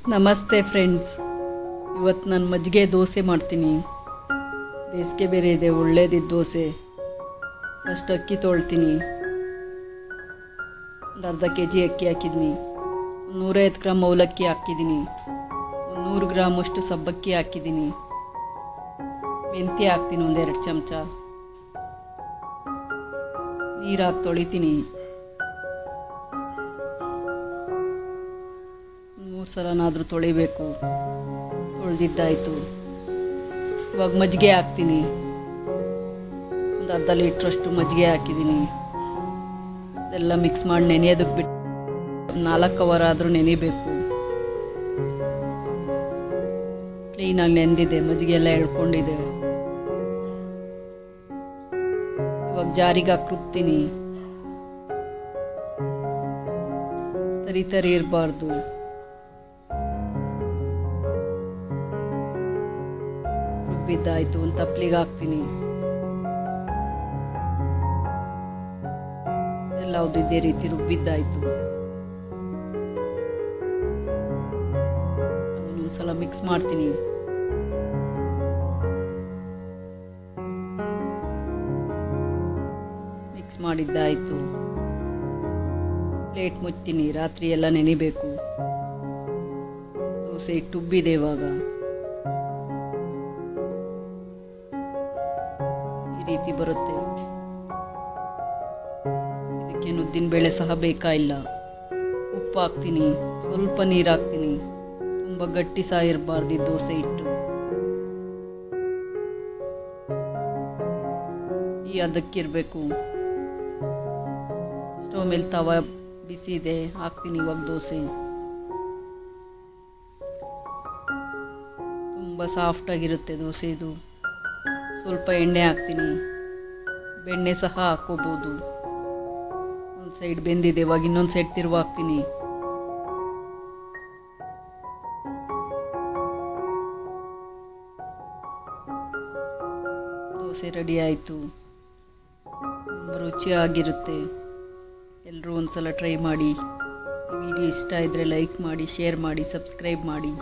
ನಮಸ್ತೆ ಫ್ರೆಂಡ್ಸ್. ಇವತ್ತು ನಾನು ಮಜ್ಜಿಗೆ ದೋಸೆ ಮಾಡ್ತೀನಿ. ಬೇಸಿಗೆ ಬೇರೆ ಇದೆ, ಒಳ್ಳೇದಿದ್ದು ದೋಸೆ. ಫಸ್ಟ್ ಅಕ್ಕಿ ತೊಳ್ತೀನಿ. ಒಂದು ಅರ್ಧ kg ಅಕ್ಕಿ ಹಾಕಿದ್ದೀನಿ. 150 ಗ್ರಾಮ್ ಅವಲಕ್ಕಿ ಹಾಕಿದ್ದೀನಿ. 100 ಗ್ರಾಮಷ್ಟು ಸಬ್ಬಕ್ಕಿ ಹಾಕಿದ್ದೀನಿ. ಮೆಂತ್ಯ ಹಾಕ್ತೀನಿ 1-2 ಚಮಚ. ನೀರು ಹಾಕಿ ತೊಳಿತೀನಿ. 3 ಸಲನಾದರೂ ತೊಳಿಬೇಕು. ತೊಳೆದಿದ್ದಾಯಿತು. ಇವಾಗ ಮಜ್ಜಿಗೆ ಹಾಕ್ತೀನಿ. ಒಂದು ಅರ್ಧ ಲೀಟ್ರಷ್ಟು ಮಜ್ಜಿಗೆ ಹಾಕಿದ್ದೀನಿ. ಇದೆಲ್ಲ ಮಿಕ್ಸ್ ಮಾಡಿ ನೆನೆಯೋದಕ್ಕೆ ಬಿಟ್ಟು 4 ಅವರ್ ಆದರೂ ನೆನಿಬೇಕು. ಕ್ಲೀನಾಗಿ ನೆಂದಿದೆ, ಮಜ್ಜಿಗೆ ಎಲ್ಲ ಎಳ್ಕೊಂಡಿದೆ. ಇವಾಗ ಜಾರಿಗೆ ಹಾಕಿ ರುಬ್ತೀನಿ. ತರಿ ಇರಬಾರ್ದು. ರುಬ್ಬಿದ್ದಾಯಿತು. ಒಂದು ತಪ್ಪಲಿಗೆ ಹಾಕ್ತೀನಿ. ಎಲ್ಲವುದು ಇದೇ ರೀತಿ ರುಬ್ಬಿದ್ದಾಯಿತು. ಅದನ್ನೊಂದ್ಸಲ ಮಿಕ್ಸ್ ಮಾಡ್ತೀನಿ. ಮಿಕ್ಸ್ ಮಾಡಿದ್ದಾಯಿತು. ಪ್ಲೇಟ್ ಮುಚ್ತೀನಿ. ರಾತ್ರಿ ಎಲ್ಲ ನೆನಿಬೇಕು. ದೋಸೆ ಹಿಟ್ಟು ಉಬ್ಬಿದೆ. ಇವಾಗ ಈ ರೀತಿ ಬರುತ್ತೆ. ಇದಕ್ಕೆ ಉದ್ದಿನ ಬೇಳೆ ಸಹ ಬೇಕಾ ಇಲ್ಲ. ಉಪ್ಪು ಹಾಕ್ತೀನಿ, ಸ್ವಲ್ಪ ನೀರು ಹಾಕ್ತೀನಿ. ತುಂಬ ಗಟ್ಟಿ ಸಹ ಇರಬಾರ್ದು ದೋಸೆ ಹಿಟ್ಟು. ಈ ಅದಕ್ಕಿರಬೇಕು. ಸ್ಟವ್ ಮೇಲೆ ತವ ಬಿಸಿ ಇದೆ, ಹಾಕ್ತೀನಿ ಇವಾಗ ದೋಸೆ. ತುಂಬ ಸಾಫ್ಟಾಗಿರುತ್ತೆ ದೋಸೆ ಇದು. ಸ್ವಲ್ಪ ಎಣ್ಣೆ ಹಾಕ್ತೀನಿ. ಬೆಣ್ಣೆ ಸಹ ಹಾಕ್ಕೋಬೋದು. ಒಂದು ಸೈಡ್ ಬೆಂದಿದೆ, ಇವಾಗ ಇನ್ನೊಂದು ಸೈಡ್ ತಿರುವು ಹಾಕ್ತೀನಿ. ದೋಸೆ ರೆಡಿ ಆಯಿತು. ರುಚಿಯಾಗಿರುತ್ತೆ. ಎಲ್ಲರೂ ಒಂದು ಸಲ ಟ್ರೈ ಮಾಡಿ. ಈ ವಿಡಿಯೋ ಇಷ್ಟ ಇದ್ದರೆ ಲೈಕ್ ಮಾಡಿ, ಶೇರ್ ಮಾಡಿ, ಸಬ್ಸ್ಕ್ರೈಬ್ ಮಾಡಿ.